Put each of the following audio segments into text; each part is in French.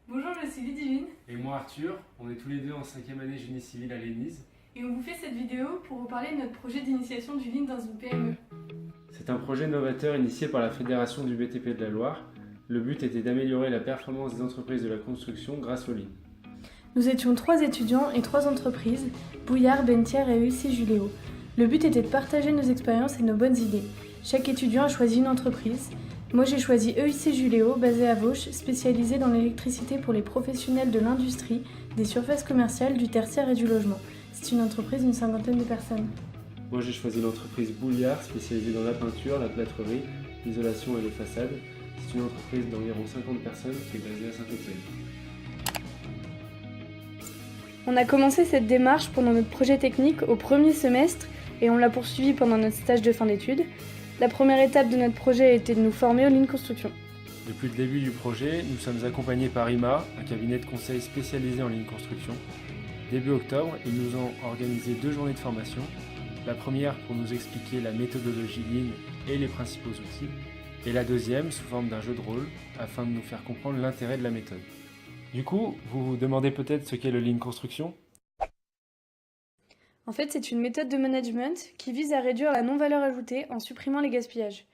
Bonjour, je suis Ludivine Et moi Arthur, on est tous les deux en 5e année génie civil à l'ENISE. et on vous fait cette vidéo pour vous parler de notre projet d'initiation du Lean dans une PME. C'est un projet novateur initié par la Fédération du BTP de la Loire. Le but était d'améliorer la performance des entreprises de la construction grâce au Lean. Nous étions 3 étudiants et 3 entreprises, Bouillard, Bentière et EIC Juléo. Le but était de partager nos expériences et nos bonnes idées. Chaque étudiant a choisi une entreprise. Moi j'ai choisi EIC Juléo, basé à Vauches, spécialisé dans l'électricité pour les professionnels de l'industrie, des surfaces commerciales, du tertiaire et du logement. C'est une entreprise d'une 50aine de personnes. Moi j'ai choisi l'entreprise Bouillard, spécialisée dans la peinture, la plâtrerie, l'isolation et les façades. C'est une entreprise d'environ 50 personnes qui est basée à Saint-Étienne. On a commencé cette démarche pendant notre projet technique au premier semestre et on l'a poursuivi pendant notre stage de fin d'études. La première étape de notre projet était de nous former au Lean Construction. Depuis le début du projet, nous sommes accompagnés par IMA, un cabinet de conseil spécialisé en Lean Construction. Début octobre, ils nous ont organisé 2 journées de formation. La première pour nous expliquer la méthodologie Lean et les principaux outils, et la deuxième sous forme d'un jeu de rôle afin de nous faire comprendre l'intérêt de la méthode. Du coup, vous vous demandez peut-être ce qu'est le Lean Construction ? En fait, c'est une méthode de management qui vise à réduire la non-valeur ajoutée en supprimant les gaspillages.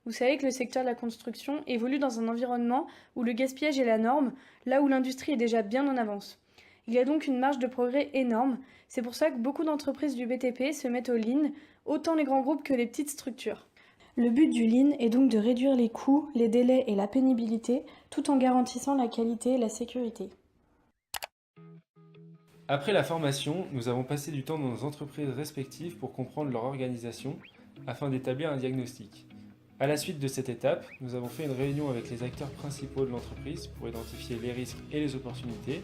Vous savez que le secteur de la construction évolue dans un environnement où le gaspillage est la norme, là où l'industrie est déjà bien en avance. Il y a donc une marge de progrès énorme. C'est pour ça que beaucoup d'entreprises du BTP se mettent au Lean, autant les grands groupes que les petites structures. Le but du Lean est donc de réduire les coûts, les délais et la pénibilité, tout en garantissant la qualité et la sécurité. Après la formation, nous avons passé du temps dans nos entreprises respectives pour comprendre leur organisation afin d'établir un diagnostic. À la suite de cette étape, nous avons fait une réunion avec les acteurs principaux de l'entreprise pour identifier les risques et les opportunités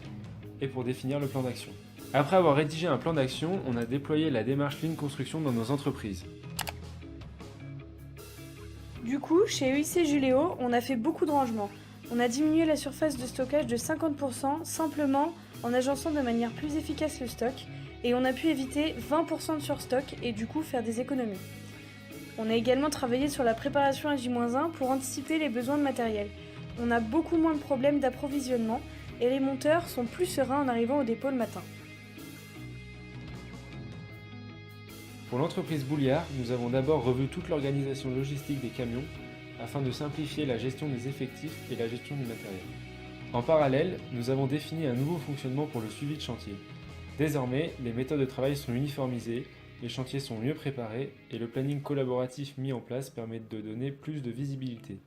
et pour définir le plan d'action. Après avoir rédigé un plan d'action, on a déployé la démarche Lean Construction dans nos entreprises. Du coup, chez EIC Juléo, on a fait beaucoup de rangements. On a diminué la surface de stockage de 50% simplement en agençant de manière plus efficace le stock et on a pu éviter 20% de surstock et du coup faire des économies. On a également travaillé sur la préparation à J-1 pour anticiper les besoins de matériel. On a beaucoup moins de problèmes d'approvisionnement et les monteurs sont plus sereins en arrivant au dépôt le matin. Pour l'entreprise Bouillard, nous avons d'abord revu toute l'organisation logistique des camions afin de simplifier la gestion des effectifs et la gestion du matériel. En parallèle, nous avons défini un nouveau fonctionnement pour le suivi de chantier. Désormais, les méthodes de travail sont uniformisées, les chantiers sont mieux préparés et le planning collaboratif mis en place permet de donner plus de visibilité.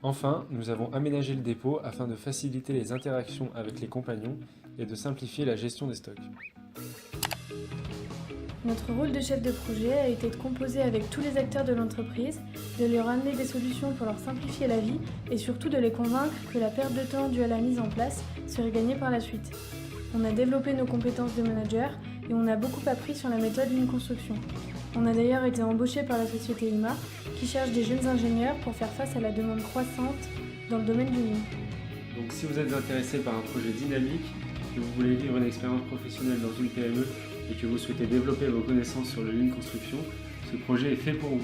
Enfin, nous avons aménagé le dépôt afin de faciliter les interactions avec les compagnons et de simplifier la gestion des stocks. Notre rôle de chef de projet a été de composer avec tous les acteurs de l'entreprise, de leur amener des solutions pour leur simplifier la vie et surtout de les convaincre que la perte de temps due à la mise en place serait gagnée par la suite. On a développé nos compétences de manager et on a beaucoup appris sur la méthode Lean Construction. On a d'ailleurs été embauché par la société IMA qui cherche des jeunes ingénieurs pour faire face à la demande croissante dans le domaine du Lean. Donc si vous êtes intéressé par un projet dynamique, que vous voulez vivre une expérience professionnelle dans une PME et que vous souhaitez développer vos connaissances sur le Lean Construction, ce projet est fait pour vous.